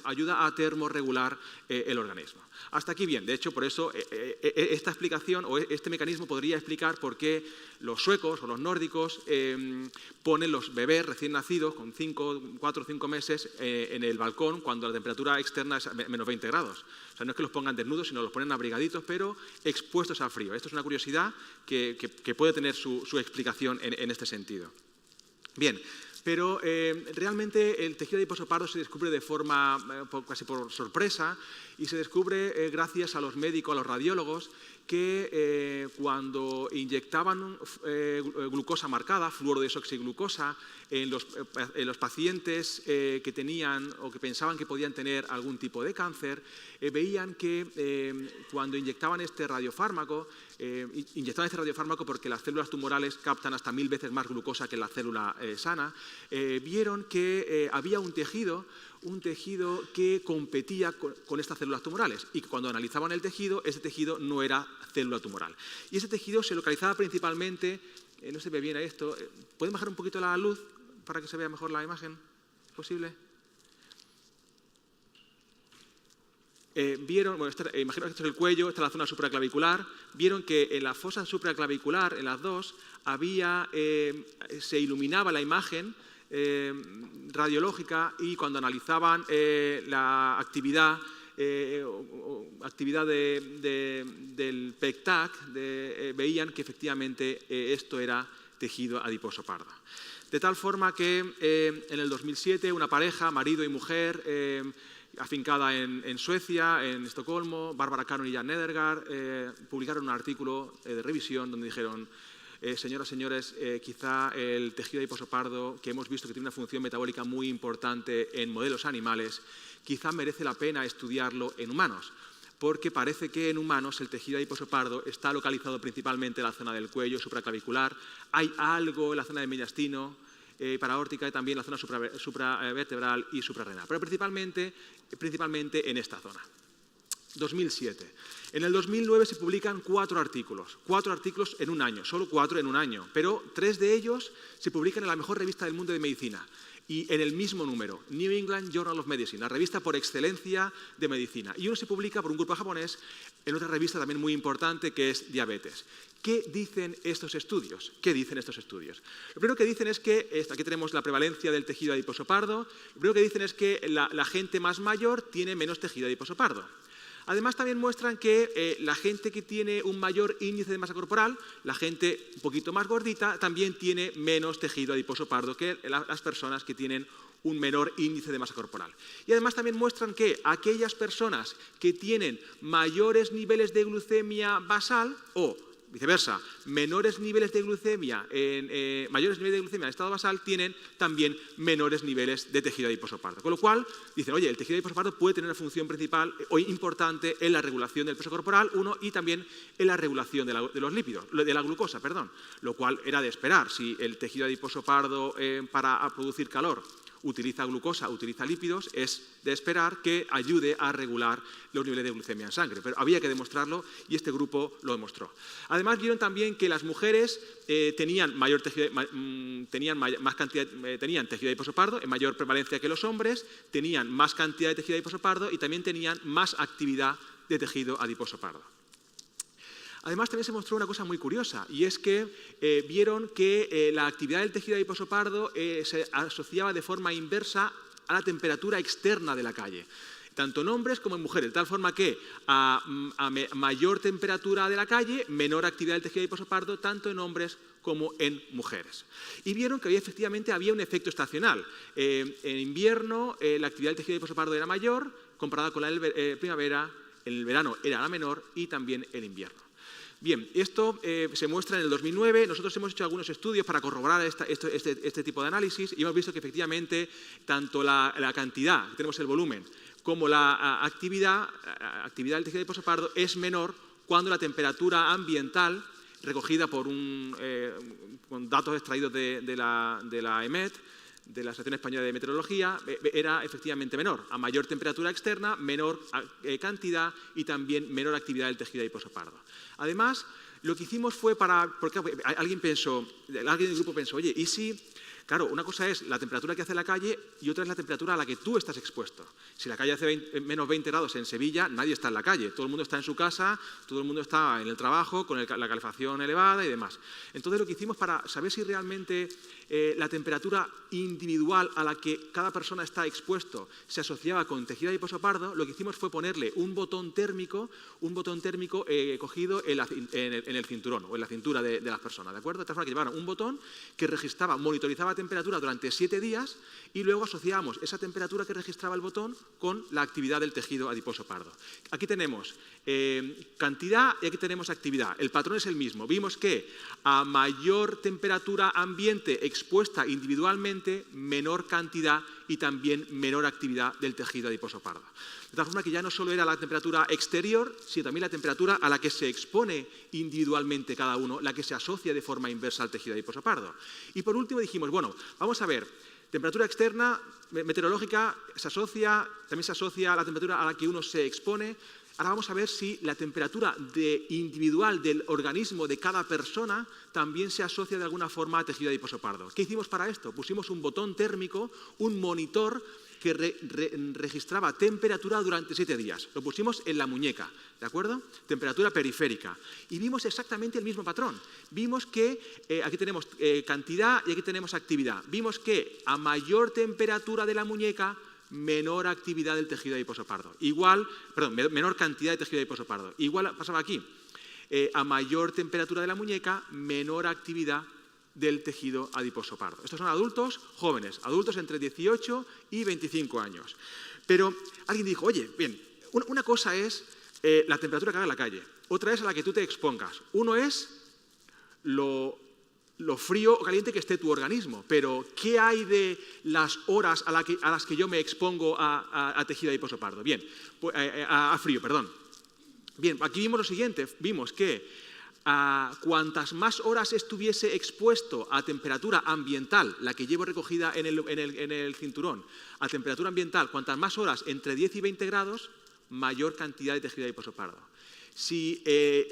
ayuda a termorregular el organismo. Hasta aquí bien. De hecho, por eso esta explicación o este mecanismo podría explicar por qué los suecos o los nórdicos ponen los bebés recién nacidos con 4 o 5 meses en el balcón cuando la temperatura externa es menos 20 grados. O sea, no es que los pongan desnudos, sino los ponen abrigaditos, pero expuestos al frío. Esto es una curiosidad que puede tener su explicación en este sentido. Bien. Pero realmente el tejido adiposo pardo se descubre de forma casi por sorpresa y se descubre gracias a los médicos, a los radiólogos, que cuando inyectaban glucosa marcada, fluorodesoxiglucosa, en los pacientes que tenían o que pensaban que podían tener algún tipo de cáncer, veían que cuando inyectaban este radiofármaco porque las células tumorales captan hasta 1000 veces más glucosa que la célula sana, vieron que había un tejido que competía con estas células tumorales y que cuando analizaban el tejido, ese tejido no era célula tumoral. Y ese tejido se localizaba principalmente, no se ve bien esto, ¿pueden bajar un poquito la luz para que se vea mejor la imagen? ¿Es posible? Vieron, bueno, imagino que esto es el cuello, esta es la zona supraclavicular, vieron que en la fosa supraclavicular, en las dos, se iluminaba la imagen radiológica y cuando analizaban la actividad del PEC-TAC, veían que efectivamente esto era tejido adiposo pardo. De tal forma que en el 2007 una pareja, marido y mujer, afincada en Suecia, en Estocolmo, Barbara Cannon y Jan Nedergaard, publicaron un artículo de revisión donde dijeron: señoras, señores, quizá el tejido adiposo pardo, que hemos visto que tiene una función metabólica muy importante en modelos animales, quizá merece la pena estudiarlo en humanos, porque parece que en humanos el tejido adiposo pardo está localizado principalmente en la zona del cuello supraclavicular, hay algo en la zona del mediastino, paraórtica y también la zona supravertebral y suprarrenal, pero principalmente en esta zona. 2007. En el 2009 se publican 4 artículos en un año, solo 4 en un año, pero 3 de ellos se publican en la mejor revista del mundo de medicina y en el mismo número, New England Journal of Medicine, la revista por excelencia de medicina. Y uno se publica por un grupo japonés en otra revista también muy importante que es Diabetes. ¿Qué dicen estos estudios? Lo primero que dicen es que, aquí tenemos la prevalencia del tejido adiposo pardo, lo primero que dicen es que la gente más mayor tiene menos tejido adiposo pardo. Además, también muestran que la gente que tiene un mayor índice de masa corporal, la gente un poquito más gordita, también tiene menos tejido adiposo pardo que las personas que tienen un menor índice de masa corporal. Y además también muestran que aquellas personas que tienen mayores niveles de glucemia basal o viceversa, mayores niveles de glucemia en estado basal tienen también menores niveles de tejido adiposo pardo. Con lo cual, dicen, oye, el tejido adiposo pardo puede tener una función principal o importante en la regulación del peso corporal, y también en la regulación de los lípidos, de la glucosa, perdón, lo cual era de esperar. Si el tejido adiposo pardo para producir calor utiliza glucosa, utiliza lípidos, es de esperar que ayude a regular los niveles de glucemia en sangre. Pero había que demostrarlo y este grupo lo demostró. Además, vieron también que las mujeres tenían tejido adiposo pardo en mayor prevalencia que los hombres, tenían más cantidad de tejido adiposo pardo y también tenían más actividad de tejido adiposo pardo. Además, también se mostró una cosa muy curiosa, y es que vieron que la actividad del tejido adiposo pardo se asociaba de forma inversa a la temperatura externa de la calle, tanto en hombres como en mujeres, de tal forma que a mayor temperatura de la calle, menor actividad del tejido adiposo pardo, tanto en hombres como en mujeres. Y vieron que efectivamente había un efecto estacional. En invierno la actividad del tejido adiposo pardo era mayor, comparada con la primavera, en el verano era la menor y también en invierno. Bien, esto se muestra en el 2009. Nosotros hemos hecho algunos estudios para corroborar este tipo de análisis y hemos visto que efectivamente tanto la cantidad, tenemos el volumen, como la actividad del tejido adiposo pardo es menor cuando la temperatura ambiental, recogida con datos extraídos de la EMET, de la Asociación Española de Meteorología, era efectivamente menor. A mayor temperatura externa, menor cantidad y también menor actividad del tejido adiposo pardo. Además, lo que hicimos fue porque alguien del grupo pensó, oye, ¿y si Claro, una cosa es la temperatura que hace la calle y otra es la temperatura a la que tú estás expuesto. Si la calle hace menos 20 grados en Sevilla, nadie está en la calle. Todo el mundo está en su casa, todo el mundo está en el trabajo, con la calefacción elevada y demás. Entonces, lo que hicimos para saber si realmente la temperatura individual a la que cada persona está expuesto se asociaba con tejido adiposo pardo, lo que hicimos fue ponerle un botón térmico cogido en el cinturón o en la cintura de las personas, ¿de acuerdo? De tal forma que llevaban un botón que monitorizaba la temperatura durante 7 días y luego asociábamos esa temperatura que registraba el botón con la actividad del tejido adiposo pardo. Aquí tenemos cantidad y aquí tenemos actividad. El patrón es el mismo. Vimos que a mayor temperatura ambiente expuesta individualmente, menor cantidad y también menor actividad del tejido adiposo pardo. De tal forma que ya no solo era la temperatura exterior, sino también la temperatura a la que se expone individualmente cada uno, la que se asocia de forma inversa al tejido adiposo pardo. Y por último dijimos, bueno, vamos a ver, temperatura externa, meteorológica, también se asocia a la temperatura a la que uno se expone. Ahora vamos a ver si la temperatura individual del organismo de cada persona también se asocia de alguna forma a tejido adiposo pardo. ¿Qué hicimos para esto? Pusimos un botón térmico, un monitor que registraba temperatura durante 7 días. Lo pusimos en la muñeca, ¿de acuerdo? Temperatura periférica. Y vimos exactamente el mismo patrón. Vimos que aquí tenemos cantidad y aquí tenemos actividad. Vimos que a mayor temperatura de la muñeca, menor actividad del tejido adiposo pardo. Menor cantidad de tejido adiposo pardo. Igual pasaba aquí. A mayor temperatura de la muñeca, menor actividad del tejido adiposo pardo. Estos son adultos jóvenes, adultos entre 18 y 25 años. Pero alguien dijo, oye, bien, una cosa es la temperatura que haga en la calle, otra es a la que tú te expongas. Uno es lo frío o caliente que esté tu organismo, pero ¿qué hay de las horas a las que yo me expongo a tejido adiposo pardo? Bien, a frío, perdón. Bien, aquí vimos lo siguiente, vimos que cuantas más horas estuviese expuesto a temperatura ambiental, la que llevo recogida en el cinturón, a temperatura ambiental, cuantas más horas, entre 10 y 20 grados, mayor cantidad de tejido adiposo pardo. Si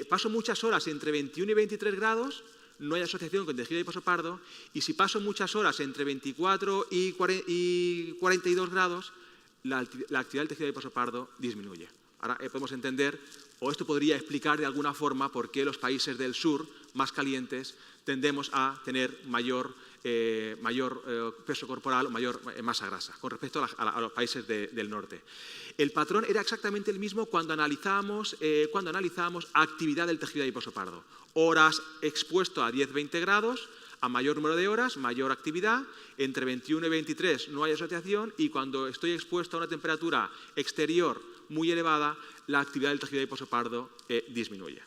paso muchas horas entre 21 y 23 grados, no hay asociación con tejido adiposo pardo, y si paso muchas horas entre 24 y 42 grados, la actividad del tejido adiposo pardo disminuye. Ahora podemos entender, o esto podría explicar de alguna forma por qué los países del sur, más calientes, tendemos a tener mayor peso corporal o mayor masa grasa con respecto a los países del norte. El patrón era exactamente el mismo cuando analizábamos actividad del tejido adiposo pardo. Horas expuesto a 10-20 grados, a mayor número de horas, mayor actividad, entre 21 y 23 no hay asociación y cuando estoy expuesto a una temperatura exterior muy elevada, la actividad del tejido adiposo pardo disminuye.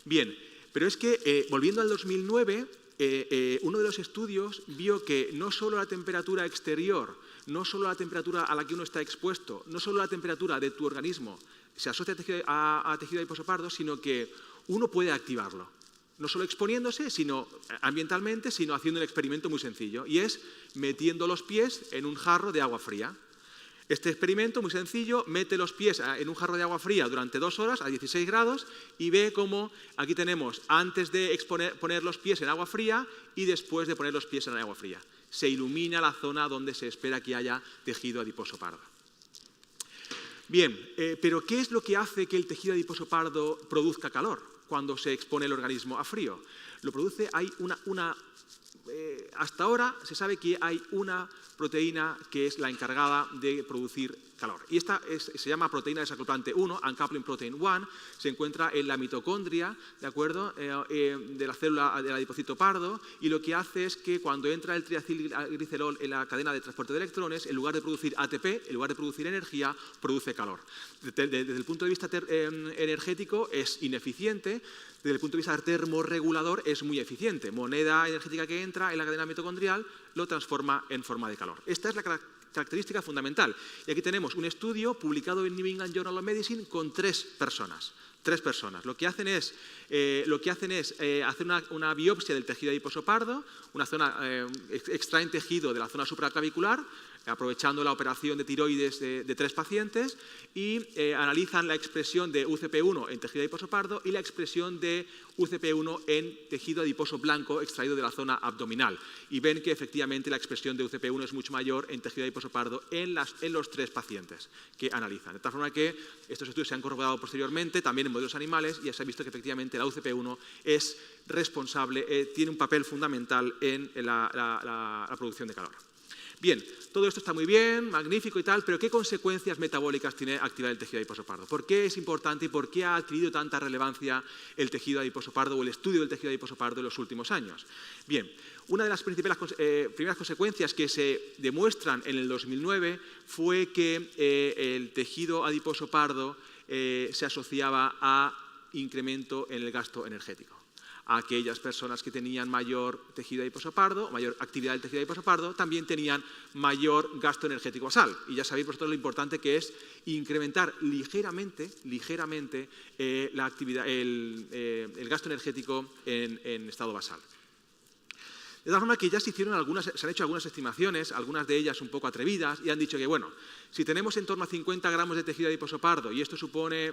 Bien, pero es que volviendo al 2009, uno de los estudios vio que no solo la temperatura exterior, no solo la temperatura a la que uno está expuesto, no solo la temperatura de tu organismo se asocia a tejido adiposo pardo, sino que uno puede activarlo. No solo exponiéndose ambientalmente, sino haciendo un experimento muy sencillo, y es metiendo los pies en un jarro de agua fría. Este experimento, muy sencillo, mete los pies en un jarro de agua fría durante 2 horas a 16 grados y ve cómo aquí tenemos antes de poner los pies en agua fría y después de poner los pies en agua fría. Se ilumina la zona donde se espera que haya tejido adiposo pardo. Bien, pero ¿qué es lo que hace que el tejido adiposo pardo produzca calor cuando se expone el organismo a frío? Lo produce, hasta ahora se sabe que hay una proteína que es la encargada de producir calor. Y esta se llama proteína desacoplante 1, Uncoupling Protein 1, se encuentra en la mitocondria, ¿de acuerdo?, de la célula del adipocito pardo, y lo que hace es que cuando entra el triacilglicerol en la cadena de transporte de electrones, en lugar de producir ATP, en lugar de producir energía, produce calor. Desde el punto de vista energético es ineficiente, desde el punto de vista termorregulador es muy eficiente. Moneda energética que entra en la cadena mitocondrial lo transforma en forma de calor. Esta es la característica fundamental. Y aquí tenemos un estudio publicado en New England Journal of Medicine con 3 personas. 3 personas. Lo que hacen es hacer una biopsia del tejido adiposo pardo, extraen tejido de la zona supraclavicular, aprovechando la operación de tiroides de 3 pacientes y analizan la expresión de UCP1 en tejido adiposo pardo y la expresión de UCP1 en tejido adiposo blanco extraído de la zona abdominal. Y ven que efectivamente la expresión de UCP1 es mucho mayor en tejido adiposo pardo en los 3 pacientes que analizan. De tal forma que estos estudios se han corroborado posteriormente también en modelos animales y ya se ha visto que efectivamente la UCP1 es responsable, tiene un papel fundamental en la producción de calor. Bien, todo esto está muy bien, magnífico y tal, pero ¿qué consecuencias metabólicas tiene activar el tejido adiposo pardo? ¿Por qué es importante y por qué ha adquirido tanta relevancia el tejido adiposo pardo o el estudio del tejido adiposo pardo en los últimos años? Bien, una de las primeras consecuencias que se demuestran en el 2009 fue que el tejido adiposo pardo se asociaba a incremento en el gasto energético. Aquellas personas que tenían mayor tejido adiposo pardo, mayor actividad del tejido adiposo pardo, también tenían mayor gasto energético basal. Y ya sabéis vosotros lo importante que es incrementar ligeramente el gasto energético en estado basal. De tal forma que ya se han hecho algunas estimaciones, algunas de ellas un poco atrevidas, y han dicho que, bueno, si tenemos en torno a 50 gramos de tejido adiposo pardo, y esto supone,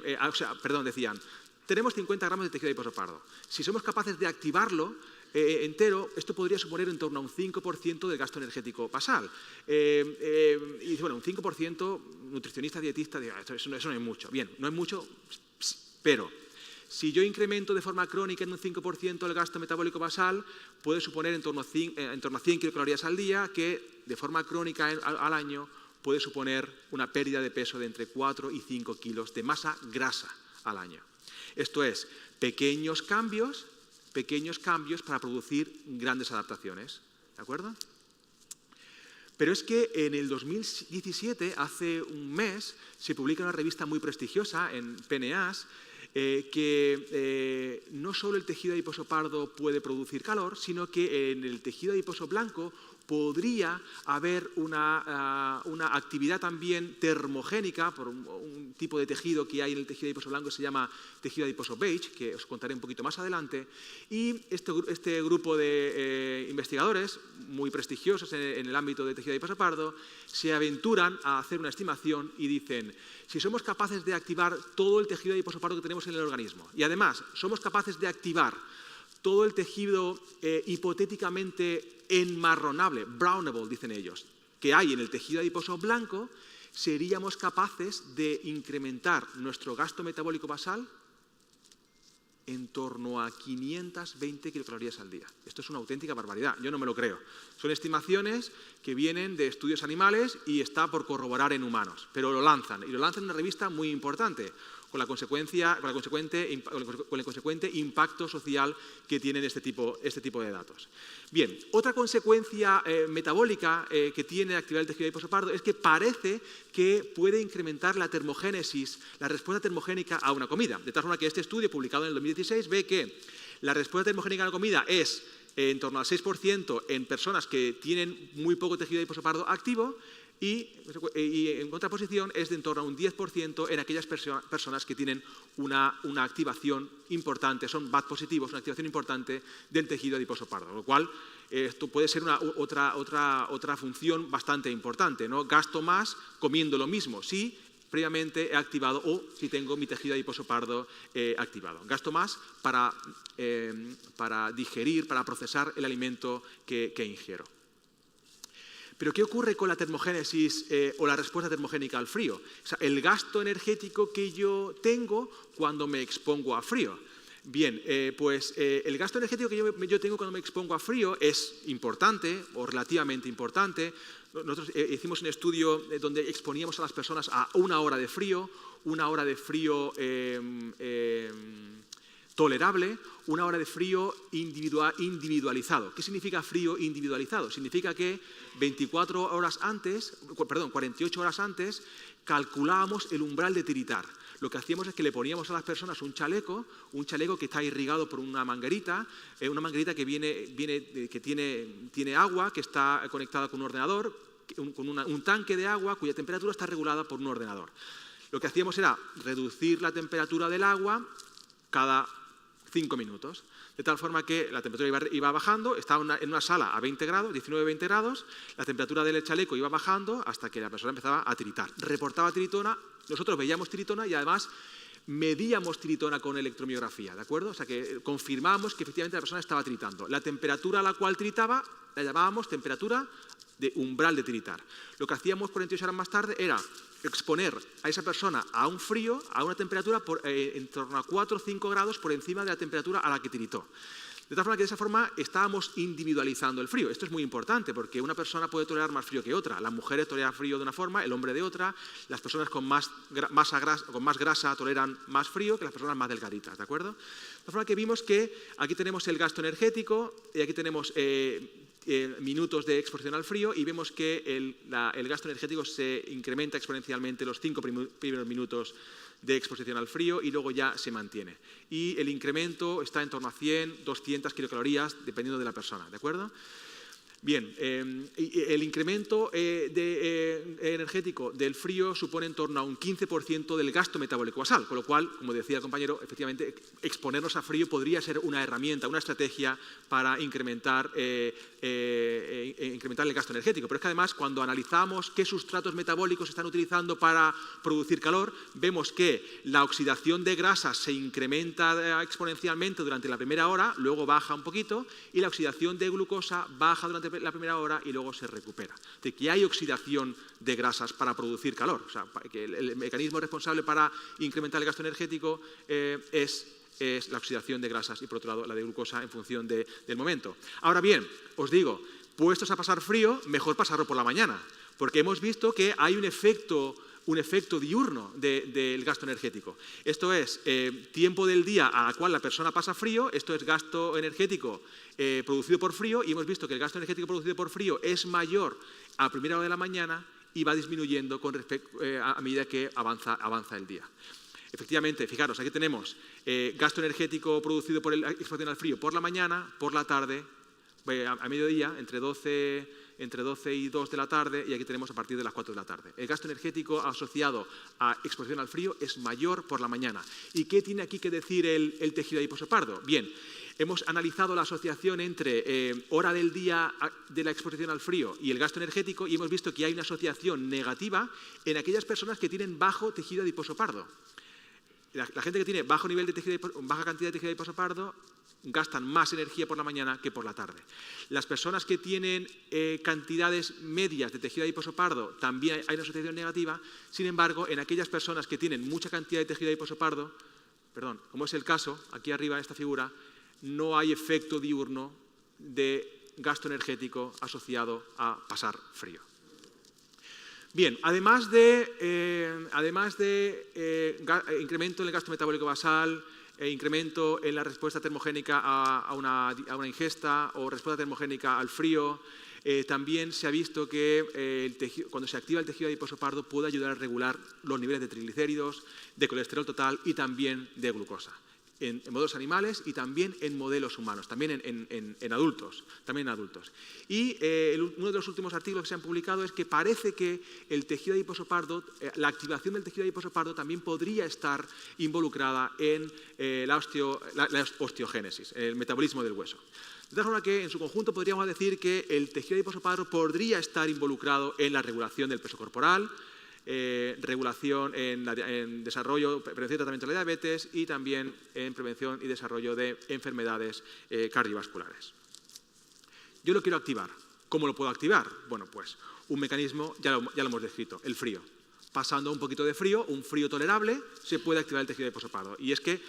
decían, tenemos 50 gramos de tejido adiposo pardo. Si somos capaces de activarlo entero, esto podría suponer en torno a un 5% del gasto energético basal. Y bueno, un 5%, nutricionista, dietista, eso no es mucho. Bien, no es mucho, pero si yo incremento de forma crónica en un 5% el gasto metabólico basal, puede suponer en torno a 100 kilocalorías al día, que de forma crónica al año puede suponer una pérdida de peso de entre 4 y 5 kilos de masa grasa al año. Esto es, pequeños cambios para producir grandes adaptaciones. ¿De acuerdo? Pero es que en el 2017, hace un mes, se publica una revista muy prestigiosa en PNAS que no solo el tejido adiposo pardo puede producir calor, sino que en el tejido adiposo blanco podría haber una actividad también termogénica por un tipo de tejido que hay en el tejido adiposo blanco, se llama tejido adiposo beige, que os contaré un poquito más adelante. Y este grupo de investigadores, muy prestigiosos en el ámbito del tejido adiposo pardo, se aventuran a hacer una estimación y dicen, si somos capaces de activar todo el tejido adiposo pardo que tenemos en el organismo, y además somos capaces de activar todo el tejido hipotéticamente enmarronable, brownable, dicen ellos, que hay en el tejido adiposo blanco, seríamos capaces de incrementar nuestro gasto metabólico basal en torno a 520 kilocalorías al día. Esto es una auténtica barbaridad, yo no me lo creo. Son estimaciones que vienen de estudios animales y está por corroborar en humanos, pero lo lanzan, y lo lanzan en una revista muy importante, con el consecuente impacto social que tienen este tipo de datos. Bien, otra consecuencia metabólica que tiene la actividad del tejido adiposo pardo es que parece que puede incrementar la termogénesis, la respuesta termogénica a una comida. De tal forma que este estudio, publicado en el 2016, ve que la respuesta termogénica a la comida es en torno al 6% en personas que tienen muy poco tejido adiposo pardo activo, y en contraposición es de en torno a un 10% en aquellas personas que tienen una activación importante, son BAT positivos, una activación importante del tejido adiposo pardo, lo cual esto puede ser otra función bastante importante, ¿no? Gasto más comiendo lo mismo, si previamente he activado o si tengo mi tejido adiposo pardo activado. Gasto más para digerir, para procesar el alimento que ingiero. Pero ¿qué ocurre con la termogénesis o la respuesta termogénica al frío? O sea, el gasto energético que yo tengo cuando me expongo a frío. Bien, el gasto energético que yo tengo cuando me expongo a frío es importante o relativamente importante. Nosotros hicimos un estudio donde exponíamos a las personas a una hora de frío tolerable, una hora de frío individualizado. ¿Qué significa frío individualizado? Significa que 48 horas antes, calculábamos el umbral de tiritar. Lo que hacíamos es que le poníamos a las personas un chaleco que está irrigado por una manguerita que tiene agua, que está conectada con un ordenador, con un tanque de agua cuya temperatura está regulada por un ordenador. Lo que hacíamos era reducir la temperatura del agua cada 5 minutos. De tal forma que la temperatura iba bajando, estaba en una sala a 20 grados, 19-20 grados, la temperatura del chaleco iba bajando hasta que la persona empezaba a tiritar. Reportaba tiritona, nosotros veíamos tiritona y además medíamos tiritona con electromiografía, ¿de acuerdo? O sea que confirmábamos que efectivamente la persona estaba tiritando. La temperatura a la cual tiritaba la llamábamos temperatura de umbral de tiritar. Lo que hacíamos 48 horas más tarde era exponer a esa persona a un frío, a una temperatura en torno a 4 o 5 grados por encima de la temperatura a la que tiritó. De tal forma que de esa forma estábamos individualizando el frío. Esto es muy importante porque una persona puede tolerar más frío que otra. Las mujeres toleran frío de una forma, el hombre de otra. Las personas con más grasa toleran más frío que las personas más delgaditas, ¿de acuerdo? De tal forma que vimos que aquí tenemos el gasto energético y aquí tenemos minutos de exposición al frío y vemos que el gasto energético se incrementa exponencialmente los 5 primeros minutos de exposición al frío y luego ya se mantiene. Y el incremento está en torno a 100, 200 kilocalorías dependiendo de la persona, ¿de acuerdo? Bien, el incremento energético del frío supone en torno a un 15% del gasto metabólico basal, con lo cual, como decía el compañero, efectivamente exponernos a frío podría ser una herramienta, una estrategia para incrementar el gasto energético. Pero es que además, cuando analizamos qué sustratos metabólicos se están utilizando para producir calor, vemos que la oxidación de grasas se incrementa exponencialmente durante la primera hora, luego baja un poquito, y la oxidación de glucosa baja durante la primera hora y luego se recupera. De que hay oxidación de grasas para producir calor. O sea, que el mecanismo responsable para incrementar el gasto energético es la oxidación de grasas y, por otro lado, la de glucosa en función del momento. Ahora bien, os digo, puestos a pasar frío, mejor pasarlo por la mañana, porque hemos visto que hay un efecto diurno del gasto energético. Esto es tiempo del día a la cual la persona pasa frío, esto es gasto energético producido por frío, y hemos visto que el gasto energético producido por frío es mayor a primera hora de la mañana y va disminuyendo a medida que avanza el día. Efectivamente, fijaros, aquí tenemos gasto energético producido por la exposición al frío por la mañana, por la tarde, a mediodía, entre 12 y 2 de la tarde, y aquí tenemos a partir de las 4 de la tarde. El gasto energético asociado a exposición al frío es mayor por la mañana. ¿Y qué tiene aquí que decir el tejido adiposo pardo? Bien, hemos analizado la asociación entre hora del día de la exposición al frío y el gasto energético y hemos visto que hay una asociación negativa en aquellas personas que tienen bajo tejido adiposo pardo. La gente que tiene baja cantidad de tejido adiposo pardo gastan más energía por la mañana que por la tarde. Las personas que tienen cantidades medias de tejido adiposo pardo también hay una asociación negativa. Sin embargo, en aquellas personas que tienen mucha cantidad de tejido adiposo pardo, como es el caso, aquí arriba en esta figura, no hay efecto diurno de gasto energético asociado a pasar frío. Bien, además de incremento en el gasto metabólico basal, incremento en la respuesta termogénica a una ingesta o respuesta termogénica al frío, también se ha visto que cuando se activa el tejido adiposo pardo puede ayudar a regular los niveles de triglicéridos, de colesterol total y también de glucosa. En modelos animales y también en modelos humanos, también en adultos. Y uno de los últimos artículos que se han publicado es que parece que el tejido adiposo pardo, la activación del tejido adiposo pardo también podría estar involucrada en la osteogénesis, el metabolismo del hueso. De tal forma que en su conjunto podríamos decir que el tejido adiposo pardo podría estar involucrado en la regulación del peso corporal, regulación en desarrollo, prevención y tratamiento de la diabetes y también en prevención y desarrollo de enfermedades cardiovasculares. Yo lo quiero activar. ¿Cómo lo puedo activar? Bueno, pues un mecanismo, ya lo hemos descrito, el frío. Pasando un poquito de frío, un frío tolerable, se puede activar el tejido adiposo pardo. Y es que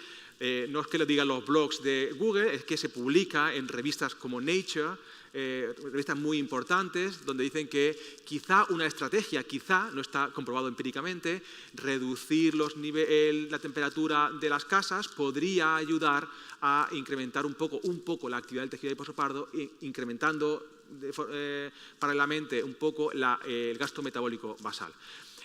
no es que lo digan los blogs de Google, es que se publica en revistas como Nature, revistas muy importantes, donde dicen que quizá una estrategia, no está comprobado empíricamente, reducir la temperatura de las casas podría ayudar a incrementar un poco la actividad del tejido adiposo pardo, incrementando paralelamente un poco el gasto metabólico basal.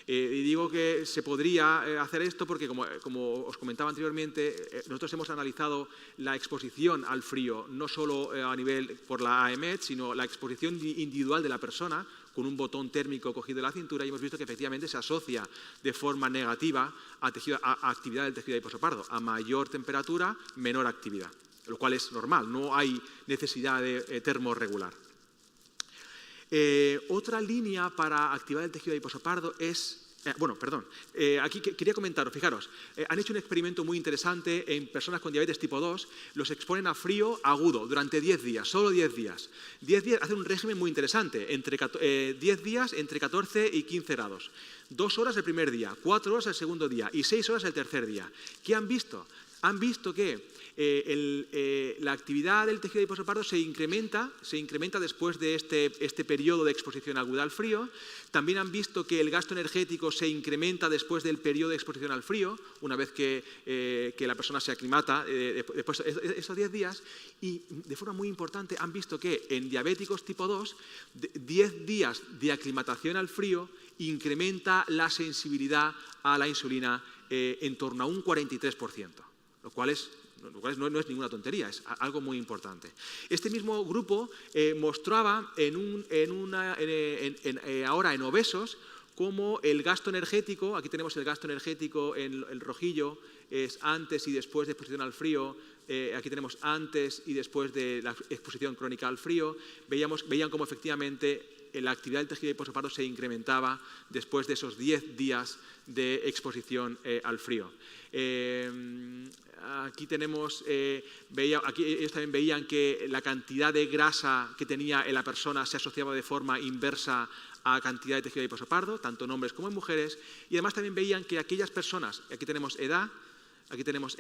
Y digo que se podría hacer esto porque, como os comentaba anteriormente, nosotros hemos analizado la exposición al frío, no solo a nivel por la AEMET, sino la exposición individual de la persona, con un botón térmico cogido de la cintura y hemos visto que efectivamente se asocia de forma negativa a actividad del tejido adiposo pardo. A mayor temperatura, menor actividad, lo cual es normal, no hay necesidad de termorregular. Otra línea para activar el tejido adiposo pardo es... aquí quería comentaros, fijaros, han hecho un experimento muy interesante en personas con diabetes tipo 2, los exponen a frío agudo durante 10 días, solo 10 días. 10 días, hacen un régimen muy interesante, 10 días entre 14 y 15 grados. 2 horas el primer día, 4 horas el segundo día y 6 horas el tercer día. ¿Qué han visto? Han visto que la actividad del tejido adiposo pardo se incrementa después de este periodo de exposición aguda al frío. También han visto que el gasto energético se incrementa después del periodo de exposición al frío, una vez que la persona se aclimata después de esos 10 días. Y de forma muy importante han visto que en diabéticos tipo 2, 10 días de aclimatación al frío incrementa la sensibilidad a la insulina en torno a un 43%, lo cual no es ninguna tontería, es algo muy importante. Este mismo grupo mostraba ahora en obesos cómo el gasto energético, aquí tenemos el gasto energético en el rojillo, es antes y después de exposición al frío, aquí tenemos antes y después de la exposición crónica al frío, veían cómo efectivamente la actividad del tejido adiposo pardo se incrementaba después de esos 10 días de exposición al frío. Aquí ellos también veían que la cantidad de grasa que tenía en la persona se asociaba de forma inversa a cantidad de tejido adiposo pardo, tanto en hombres como en mujeres, y además también veían que aquellas personas, aquí tenemos edad y tenemos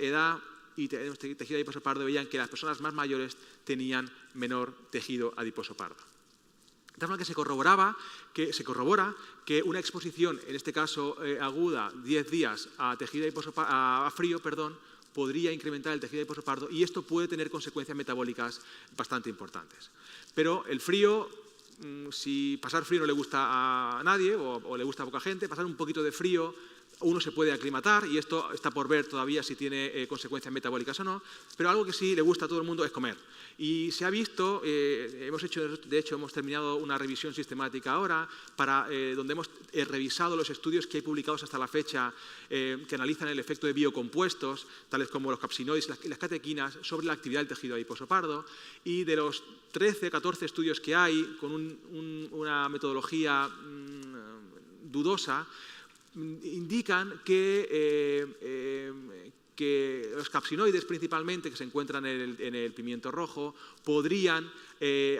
tejido adiposo pardo, veían que las personas más mayores tenían menor tejido adiposo pardo. De tal forma que se corrobora que una exposición, en este caso aguda, 10 días a frío, podría incrementar el tejido adiposo pardo y esto puede tener consecuencias metabólicas bastante importantes. Pero el frío, si pasar frío no le gusta a nadie o le gusta a poca gente, pasar un poquito de frío uno se puede aclimatar y esto está por ver todavía si tiene consecuencias metabólicas o no, pero algo que sí le gusta a todo el mundo es comer. Y se ha visto, de hecho hemos terminado una revisión sistemática ahora donde hemos revisado los estudios que hay publicados hasta la fecha que analizan el efecto de biocompuestos, tales como los capsinoides y las catequinas, sobre la actividad del tejido adiposo pardo, y de los 13 o 14 estudios que hay con una metodología dudosa, indican que los capsinoides principalmente que se encuentran en el pimiento rojo podrían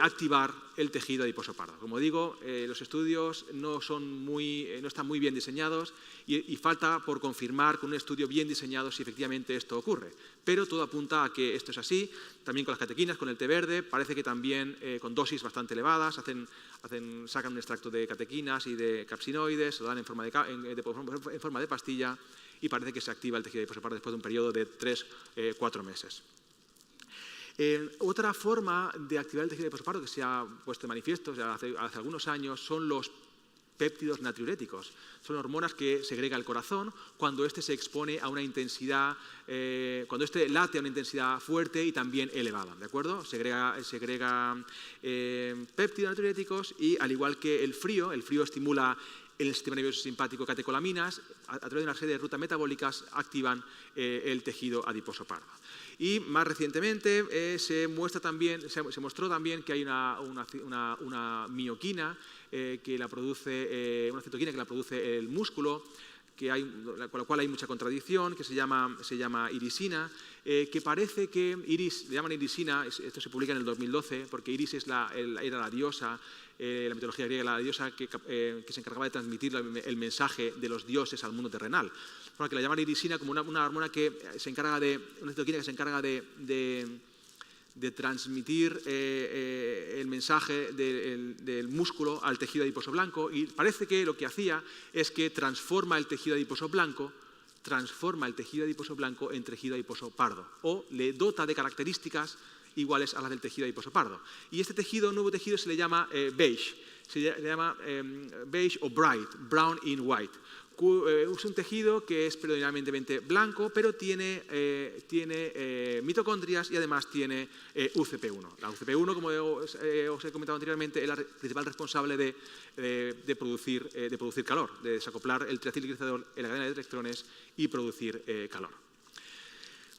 activar el tejido adiposo pardo. Como digo, los estudios no están muy bien diseñados y falta por confirmar con un estudio bien diseñado si efectivamente esto ocurre. Pero todo apunta a que esto es así. También con las catequinas, con el té verde, parece que también con dosis bastante elevadas sacan un extracto de catequinas y de capsinoides, lo dan en forma de pastilla y parece que se activa el tejido adiposo pardo después de un periodo de 3-4 meses. Otra forma de activar el tejido adiposo pardo que se ha puesto de manifiesto ya hace algunos años son los péptidos natriuréticos. Son hormonas que segrega el corazón cuando éste se expone a una intensidad, cuando éste late a una intensidad fuerte y también elevada, ¿de acuerdo? Segrega péptidos natriuréticos y al igual que el frío estimula el sistema nervioso simpático catecolaminas, a través de una serie de rutas metabólicas activan el tejido adiposo pardo. Y más recientemente se mostró también que hay una mioquina que la produce, una citoquina que la produce el músculo, con la cual hay mucha contradicción, que se llama irisina, que parece que le llaman irisina, esto se publica en el 2012, porque Iris era la diosa, la mitología griega, la diosa que se encargaba de transmitir el mensaje de los dioses al mundo terrenal. Bueno, que la llaman irisina como una hormona que se encarga una citoquina que se encarga de transmitir el mensaje del músculo al tejido adiposo blanco, y parece que lo que hacía es que transforma el tejido adiposo blanco en tejido adiposo pardo, o le dota de características iguales a las del tejido adiposo pardo. Y este nuevo tejido se le llama beige, beige o bright, brown in white, Es un tejido que es predominantemente blanco, pero tiene mitocondrias y además tiene UCP1. La UCP1, como os he comentado anteriormente, es la principal responsable de producir calor, de desacoplar el triacilglicerdol en la cadena de electrones y producir calor.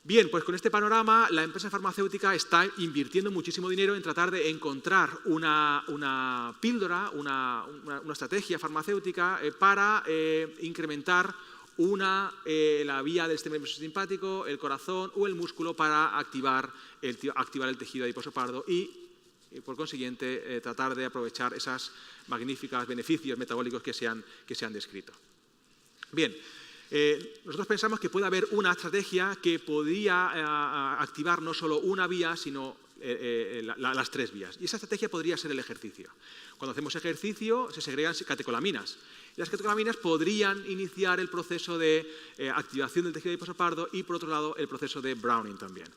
Bien, pues con este panorama la empresa farmacéutica está invirtiendo muchísimo dinero en tratar de encontrar una píldora, una estrategia farmacéutica para incrementar la vía del sistema nervioso simpático, el corazón o el músculo para activar el tejido adiposo pardo y por consiguiente tratar de aprovechar esos magníficos beneficios metabólicos que se han descrito. Bien. Nosotros pensamos que puede haber una estrategia que podría activar no solo una vía, sino las 3 vías. Y esa estrategia podría ser el ejercicio. Cuando hacemos ejercicio se segregan catecolaminas. Y las catecolaminas podrían iniciar el proceso de activación del tejido adiposo pardo y, por otro lado, el proceso de Browning también.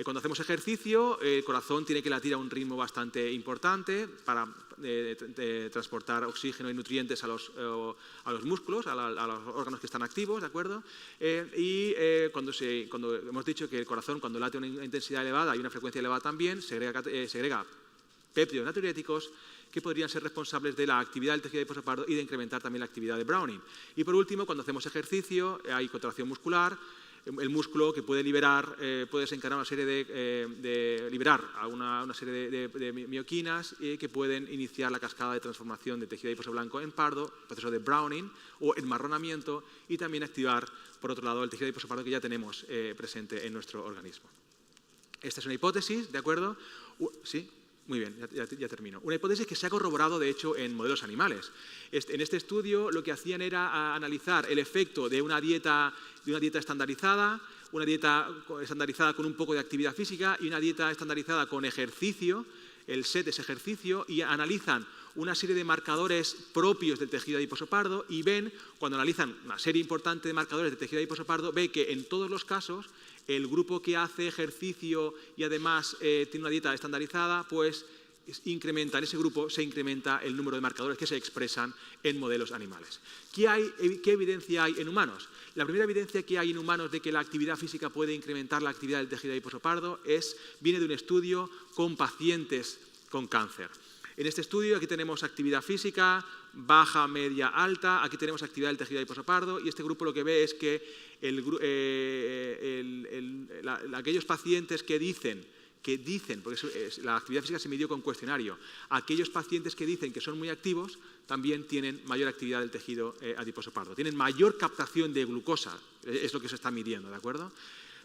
Cuando hacemos ejercicio, el corazón tiene que latir a un ritmo bastante importante para transportar oxígeno y nutrientes a los músculos, a los órganos que están activos, ¿de acuerdo? Cuando hemos dicho que el corazón, cuando late a una intensidad elevada y una frecuencia elevada también, segrega péptidos natriuréticos que podrían ser responsables de la actividad del tejido adiposo pardo y de incrementar también la actividad de Browning. Y por último, cuando hacemos ejercicio, hay contracción muscular, el músculo que puede liberar, puede desencadenar una serie de mioquinas que pueden iniciar la cascada de transformación de tejido adiposo blanco en pardo, proceso de Browning o enmarronamiento, y también activar, por otro lado, el tejido adiposo pardo que ya tenemos presente en nuestro organismo. Esta es una hipótesis, ¿de acuerdo? ¿Sí? Muy bien, ya termino. Una hipótesis que se ha corroborado, de hecho, en modelos animales. En este estudio lo que hacían era analizar el efecto de una dieta estandarizada, una dieta estandarizada con un poco de actividad física y una dieta estandarizada con ejercicio. El SET es ejercicio, y analizan una serie de marcadores propios del tejido adiposo pardo y ven, cuando analizan una serie importante de marcadores del tejido adiposo pardo, ve que en todos los casos el grupo que hace ejercicio y además tiene una dieta estandarizada, pues en ese grupo se incrementa el número de marcadores que se expresan en modelos animales. ¿Qué evidencia hay en humanos? La primera evidencia que hay en humanos de que la actividad física puede incrementar la actividad del tejido adiposo pardo viene de un estudio con pacientes con cáncer. En este estudio aquí tenemos actividad física, baja, media, alta, aquí tenemos actividad del tejido adiposo pardo, y este grupo lo que ve es que aquellos pacientes que dicen, porque la actividad física se midió con cuestionario, aquellos pacientes que dicen que son muy activos también tienen mayor actividad del tejido adiposo pardo, tienen mayor captación de glucosa, es lo que se está midiendo, ¿de acuerdo?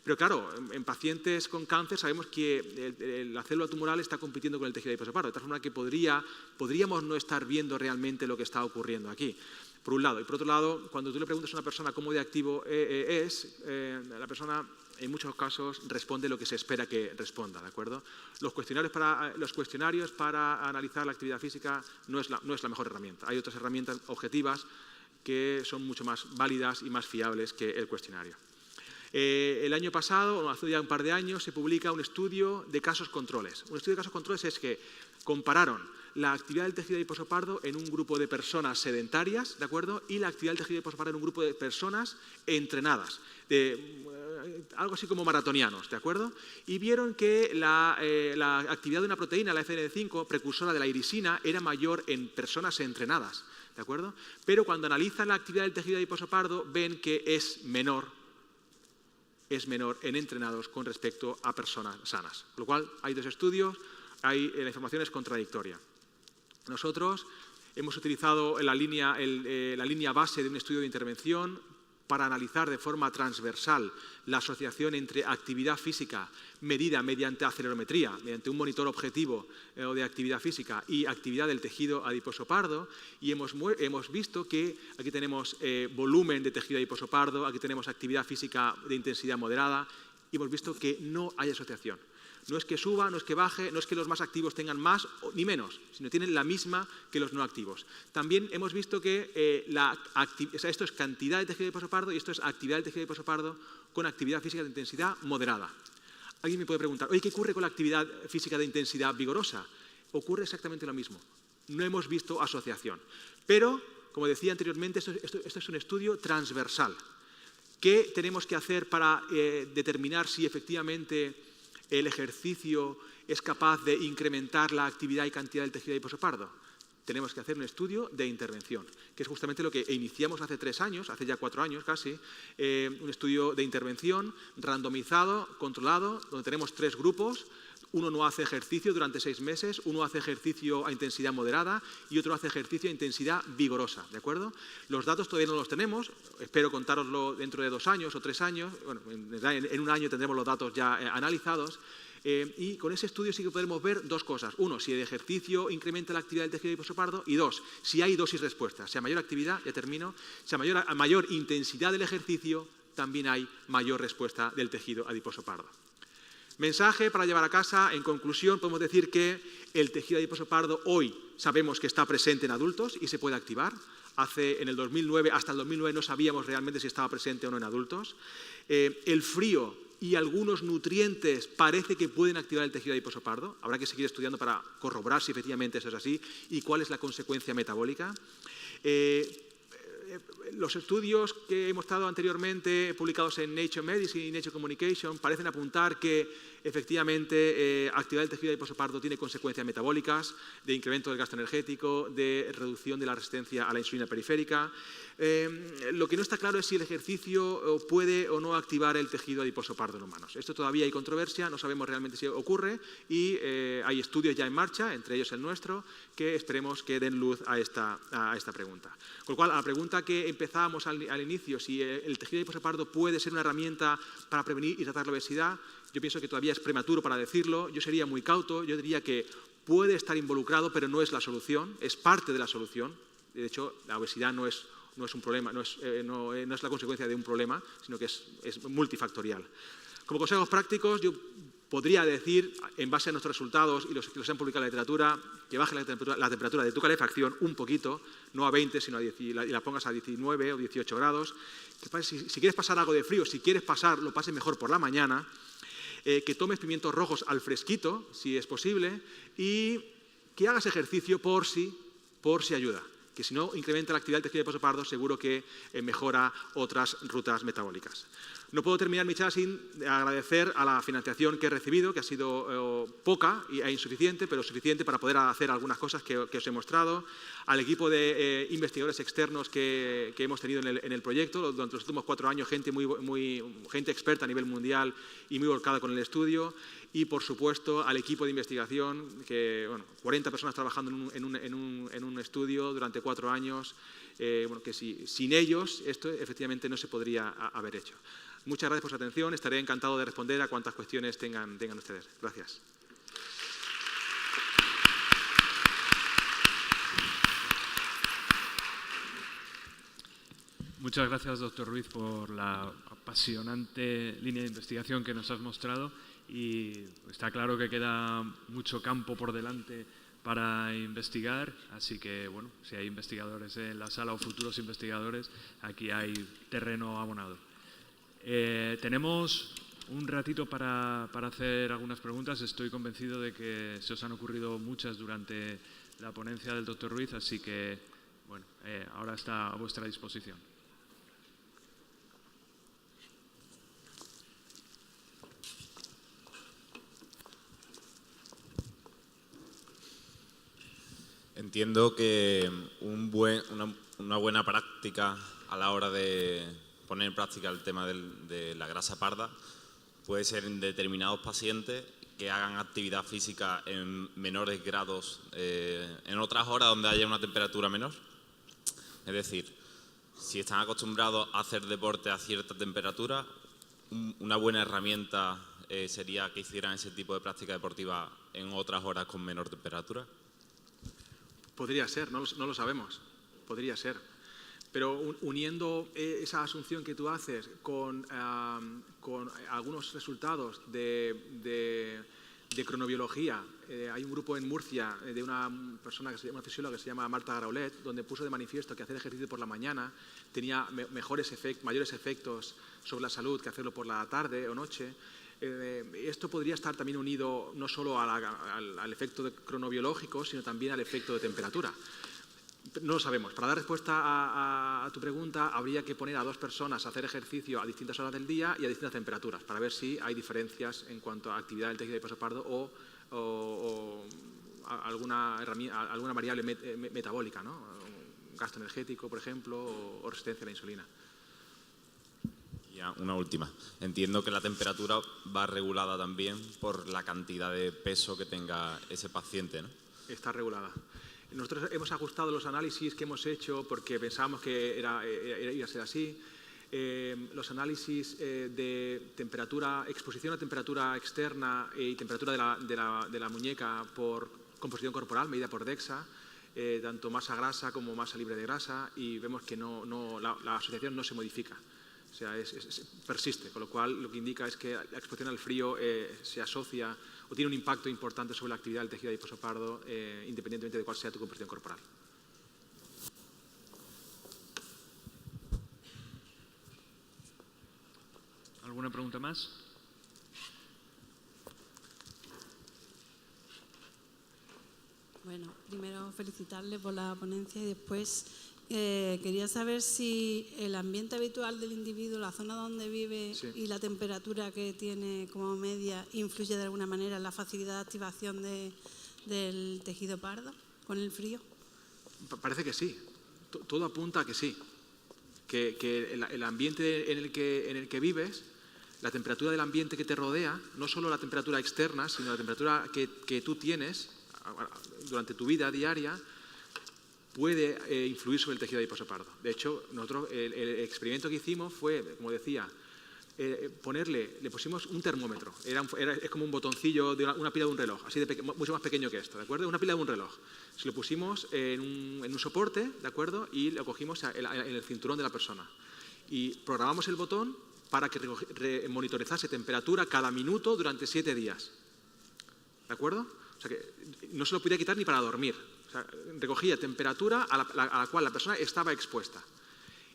Pero claro, en pacientes con cáncer sabemos que la célula tumoral está compitiendo con el tejido adiposo pardo, de tal forma que podríamos no estar viendo realmente lo que está ocurriendo aquí, por un lado. Y por otro lado, cuando tú le preguntas a una persona cómo de activo la persona en muchos casos responde lo que se espera que responda, ¿de acuerdo? Los cuestionarios para analizar la actividad física no es la mejor herramienta. Hay otras herramientas objetivas que son mucho más válidas y más fiables que el cuestionario. El año pasado, o hace ya un par de años, se publica un estudio de casos controles. Un estudio de casos controles es que compararon la actividad del tejido adiposo pardo en un grupo de personas sedentarias, ¿de acuerdo? Y la actividad del tejido adiposo pardo en un grupo de personas entrenadas, algo así como maratonianos, ¿de acuerdo? Y vieron que la actividad de una proteína, la FND5, precursora de la irisina, era mayor en personas entrenadas, ¿de acuerdo? Pero cuando analizan la actividad del tejido adiposo pardo, ven que es menor en entrenados con respecto a personas sanas. Con lo cual, hay dos estudios, la información es contradictoria. Nosotros hemos utilizado la línea base de un estudio de intervención para analizar de forma transversal la asociación entre actividad física medida mediante acelerometría, mediante un monitor objetivo de actividad física y actividad del tejido adiposo pardo, y hemos visto que aquí tenemos volumen de tejido adiposo pardo, aquí tenemos actividad física de intensidad moderada, y hemos visto que no hay asociación. No es que suba, no es que baje, no es que los más activos tengan más ni menos, sino tienen la misma que los no activos. También hemos visto que esto es cantidad de tejido adiposo pardo y esto es actividad del tejido adiposo pardo con actividad física de intensidad moderada. Alguien me puede preguntar, oye, ¿qué ocurre con la actividad física de intensidad vigorosa? Ocurre exactamente lo mismo. No hemos visto asociación. Pero como decía anteriormente, esto es un estudio transversal. ¿Qué tenemos que hacer para determinar si efectivamente el ejercicio es capaz de incrementar la actividad y cantidad del tejido adiposo pardo? Tenemos que hacer un estudio de intervención, que es justamente lo que iniciamos hace 3 años, hace ya 4 años casi, un estudio de intervención randomizado, controlado, donde tenemos 3 grupos. Uno no hace ejercicio durante 6 meses, uno hace ejercicio a intensidad moderada y otro hace ejercicio a intensidad vigorosa, ¿de acuerdo? Los datos todavía no los tenemos, espero contároslo dentro de 2 años o 3 años, bueno, en 1 año tendremos los datos ya analizados. Y con ese estudio sí que podremos ver 2 cosas. 1, si el ejercicio incrementa la actividad del tejido adiposo pardo, y 2, si hay dosis respuesta. Si a mayor actividad, ya termino, si a mayor intensidad del ejercicio, también hay mayor respuesta del tejido adiposo pardo. Mensaje para llevar a casa. En conclusión, podemos decir que el tejido adiposo pardo hoy sabemos que está presente en adultos y se puede activar. Hasta el 2009 no sabíamos realmente si estaba presente o no en adultos. El frío y algunos nutrientes parece que pueden activar el tejido adiposo pardo. Habrá que seguir estudiando para corroborar si efectivamente eso es así y cuál es la consecuencia metabólica. Los estudios que he mostrado anteriormente, publicados en Nature Medicine y Nature Communication, parecen apuntar que efectivamente activar el tejido adiposo pardo tiene consecuencias metabólicas, de incremento del gasto energético, de reducción de la resistencia a la insulina periférica. Lo que no está claro es si el ejercicio puede o no activar el tejido adiposo pardo en humanos. Esto todavía hay controversia, no sabemos realmente si ocurre y hay estudios ya en marcha, entre ellos el nuestro, que esperemos que den luz a esta pregunta. Con lo cual, a la pregunta que empezábamos al inicio, si el tejido adiposo pardo puede ser una herramienta para prevenir y tratar la obesidad, yo pienso que todavía es prematuro para decirlo. Yo sería muy cauto, yo diría que puede estar involucrado, pero no es la solución, es parte de la solución. De hecho, la obesidad no es un problema, no es la consecuencia de un problema, sino que es multifactorial. Como consejos prácticos, yo podría decir, en base a nuestros resultados y los que se han publicado en la literatura, que baje la temperatura de tu calefacción un poquito, no a 20, sino y la pongas a 19 o 18 grados. Si quieres pasar algo de frío, si quieres lo pases mejor por la mañana. Que tomes pimientos rojos al fresquito, si es posible, y que hagas ejercicio por si ayuda. Que si no incrementa la actividad del tejido adiposo pardo, seguro que mejora otras rutas metabólicas. No puedo terminar mi charla sin agradecer a la financiación que he recibido, que ha sido poca e insuficiente, pero suficiente para poder hacer algunas cosas que os he mostrado. Al equipo de investigadores externos que hemos tenido en el proyecto, durante los últimos 4 años, gente experta a nivel mundial y muy volcada con el estudio. Y, por supuesto, al equipo de investigación, 40 personas trabajando en un estudio durante 4 años, que sin ellos esto efectivamente no se podría haber hecho. Muchas gracias por su atención. Estaré encantado de responder a cuantas cuestiones tengan ustedes. Gracias. Muchas gracias, doctor Ruiz, por la apasionante línea de investigación que nos has mostrado. Y está claro que queda mucho campo por delante para investigar, así que, bueno, si hay investigadores en la sala o futuros investigadores, aquí hay terreno abonado. Tenemos un ratito para hacer algunas preguntas. Estoy convencido de que se os han ocurrido muchas durante la ponencia del doctor Ruiz, así que, bueno, ahora está a vuestra disposición. Entiendo que una buena práctica a la hora de poner en práctica el tema de la grasa parda puede ser en determinados pacientes que hagan actividad física en menores grados, en otras horas donde haya una temperatura menor. Es decir, si están acostumbrados a hacer deporte a cierta temperatura, una buena herramienta sería que hicieran ese tipo de práctica deportiva en otras horas con menor temperatura. Podría ser, no lo sabemos, podría ser. Pero uniendo esa asunción que tú haces con algunos resultados de cronobiología, hay un grupo en Murcia de una fisióloga que se llama Marta Graulet, donde puso de manifiesto que hacer ejercicio por la mañana tenía mayores efectos sobre la salud que hacerlo por la tarde o noche. Esto podría estar también unido no solo al efecto cronobiológico, sino también al efecto de temperatura. No lo sabemos. Para dar respuesta a tu pregunta, habría que poner a 2 personas a hacer ejercicio a distintas horas del día y a distintas temperaturas, para ver si hay diferencias en cuanto a actividad del tejido adiposo pardo o alguna variable metabólica, ¿no? Gasto energético, por ejemplo, o resistencia a la insulina. Ya, una última. Entiendo que la temperatura va regulada también por la cantidad de peso que tenga ese paciente, ¿no? Está regulada. Nosotros hemos ajustado los análisis que hemos hecho porque pensábamos que iba a ser así. Los análisis de temperatura, exposición a temperatura externa y temperatura de la muñeca por composición corporal, medida por DEXA, tanto masa grasa como masa libre de grasa, y vemos que la asociación no se modifica. O sea, persiste, con lo cual lo que indica es que la exposición al frío se asocia o tiene un impacto importante sobre la actividad del tejido adiposo pardo, independientemente de cuál sea tu composición corporal. ¿Alguna pregunta más? Bueno, primero felicitarle por la ponencia y después quería saber si el ambiente habitual del individuo, la zona donde vive y la temperatura que tiene como media influye de alguna manera en la facilidad de activación del tejido pardo con el frío. Parece que sí. Todo apunta a que sí. Que el ambiente en el que vives, la temperatura del ambiente que te rodea, no solo la temperatura externa, sino la temperatura que tú tienes durante tu vida diaria, puede influir sobre el tejido adiposo pardo. De hecho, nosotros el experimento que hicimos fue, como decía, le pusimos un termómetro. Es como un botoncillo de una pila de un reloj, así mucho más pequeño que esto, ¿de acuerdo? Una pila de un reloj. Se lo pusimos en un soporte, ¿de acuerdo? Y lo cogimos en el cinturón de la persona. Y programamos el botón para que monitorizase temperatura cada minuto durante 7 días. ¿De acuerdo? O sea que no se lo podía quitar ni para dormir. O sea, recogía temperatura a la cual la persona estaba expuesta.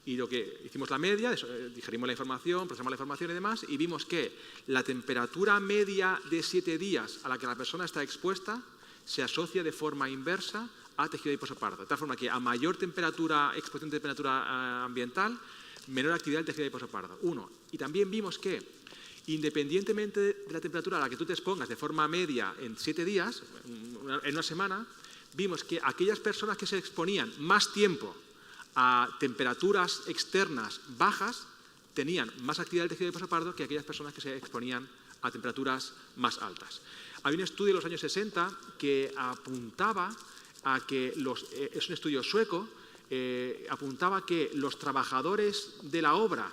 Y lo que hicimos la media, digerimos la información, procesamos la información y demás, y vimos que la temperatura media de 7 días a la que la persona está expuesta se asocia de forma inversa a tejido adiposo pardo. De tal forma que a mayor temperatura, exposición de temperatura ambiental, menor actividad del tejido adiposo pardo. 1. Y también vimos que, independientemente de la temperatura a la que tú te expongas de forma media en 7 días, en una semana, vimos que aquellas personas que se exponían más tiempo a temperaturas externas bajas tenían más actividad del tejido adiposo pardo que aquellas personas que se exponían a temperaturas más altas. Había un estudio en los años 60 que apuntaba a que es un estudio sueco, apuntaba que los trabajadores de la obra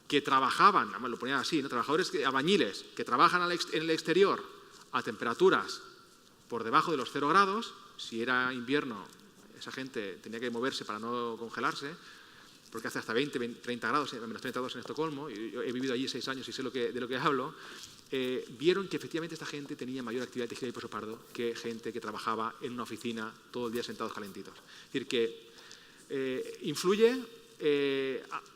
que trabajaban, lo ponían así, ¿no? Trabajadores albañiles que trabajan en el exterior a temperaturas por debajo de los 0 grados, si era invierno, esa gente tenía que moverse para no congelarse, porque hace hasta 20, 30 grados, menos 30 grados en Estocolmo, y yo he vivido allí 6 años y sé de lo que hablo, vieron que efectivamente esta gente tenía mayor actividad de tejido adiposo pardo que gente que trabajaba en una oficina todo el día sentados calentitos. Es decir, que influye,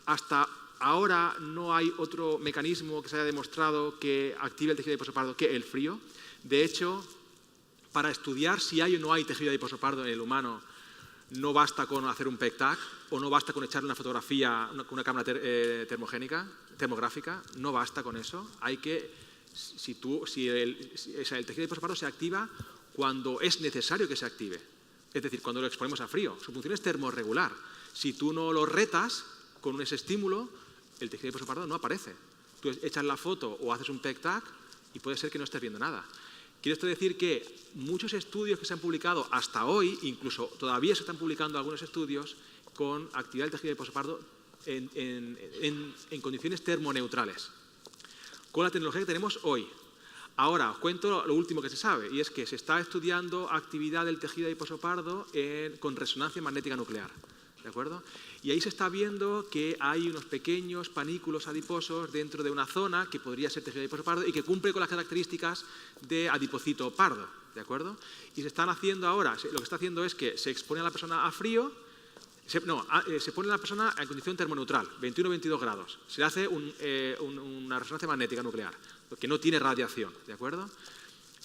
hasta ahora no hay otro mecanismo que se haya demostrado que active el tejido adiposo pardo que el frío. De hecho, para estudiar si hay o no hay tejido adiposo pardo en el humano, no basta con hacer un PEC-TAC o no basta con echarle una fotografía con una cámara termográfica, no basta con eso. Hay que, el tejido adiposo pardo se activa cuando es necesario que se active, es decir, cuando lo exponemos a frío. Su función es termorregular. Si tú no lo retas con ese estímulo, el tejido adiposo pardo no aparece. Tú echas la foto o haces un PEC-TAC y puede ser que no estés viendo nada. Quiero esto decir que muchos estudios que se han publicado hasta hoy, incluso todavía se están publicando algunos estudios con actividad del tejido adiposo pardo en condiciones termoneutrales, con la tecnología que tenemos hoy. Ahora, os cuento lo último que se sabe, y es que se está estudiando actividad del tejido adiposo pardo con resonancia magnética nuclear. ¿De acuerdo? Y ahí se está viendo que hay unos pequeños panículos adiposos dentro de una zona que podría ser tejido adiposo pardo y que cumple con las características de adipocito pardo. ¿De acuerdo? Y se están haciendo ahora, lo que está haciendo es que se expone a la persona a frío, se pone a la persona en condición termoneutral, 21-22 grados. Se le hace una resonancia magnética nuclear, que no tiene radiación. ¿De acuerdo?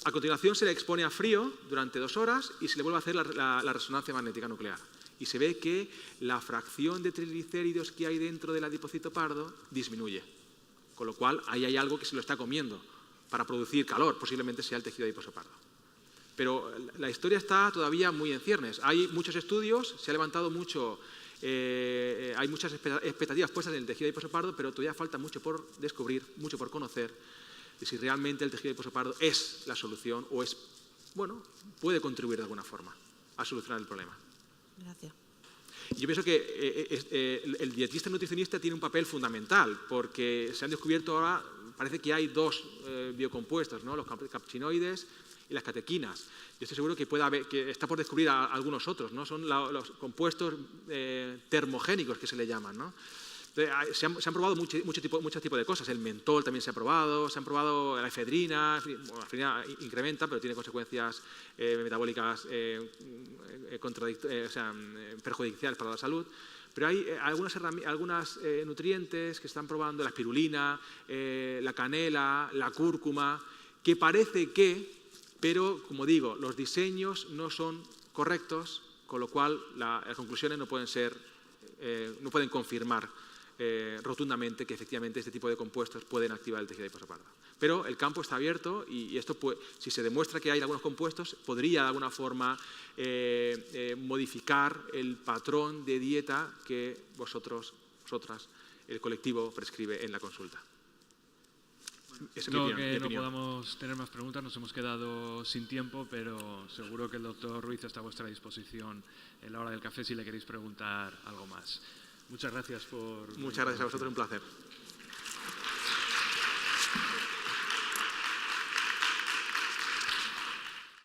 A continuación se le expone a frío durante 2 horas y se le vuelve a hacer la resonancia magnética nuclear. y se ve que la fracción de triglicéridos que hay dentro del adipocito pardo disminuye, con lo cual ahí hay algo que se lo está comiendo para producir calor, posiblemente sea el tejido adiposo pardo. Pero la historia está todavía muy en ciernes. Hay muchos estudios, se ha levantado mucho, hay muchas expectativas puestas en el tejido adiposo pardo, pero todavía falta mucho por descubrir, mucho por conocer, de si realmente el tejido adiposo pardo es la solución o es, bueno, puede contribuir de alguna forma a solucionar el problema. Gracias. Yo pienso que el dietista nutricionista tiene un papel fundamental, porque se han descubierto ahora, parece que hay dos biocompuestos, ¿no? Los capchinoides y las catequinas. Yo estoy seguro que puede haber, que está por descubrir algunos otros, ¿no? Son los compuestos termogénicos que se le llaman, ¿no? Se han probado muchos tipos de cosas. El mentol también se ha probado la efedrina. La efedrina incrementa, pero tiene consecuencias metabólicas perjudiciales para la salud. Pero hay algunos nutrientes que están probando, la espirulina, la canela, la cúrcuma, que parece que, pero como digo, los diseños no son correctos, con lo cual las conclusiones no pueden confirmar rotundamente que efectivamente este tipo de compuestos pueden activar el tejido adiposo pardo. Pero el campo está abierto y esto, si se demuestra que hay algunos compuestos, podría de alguna forma modificar el patrón de dieta que vosotras, el colectivo, prescribe en la consulta. Creo que no podamos tener más preguntas, nos hemos quedado sin tiempo, pero seguro que el doctor Ruiz está a vuestra disposición en la hora del café si le queréis preguntar algo más. Muchas gracias por... Muchas gracias a vosotros, un placer.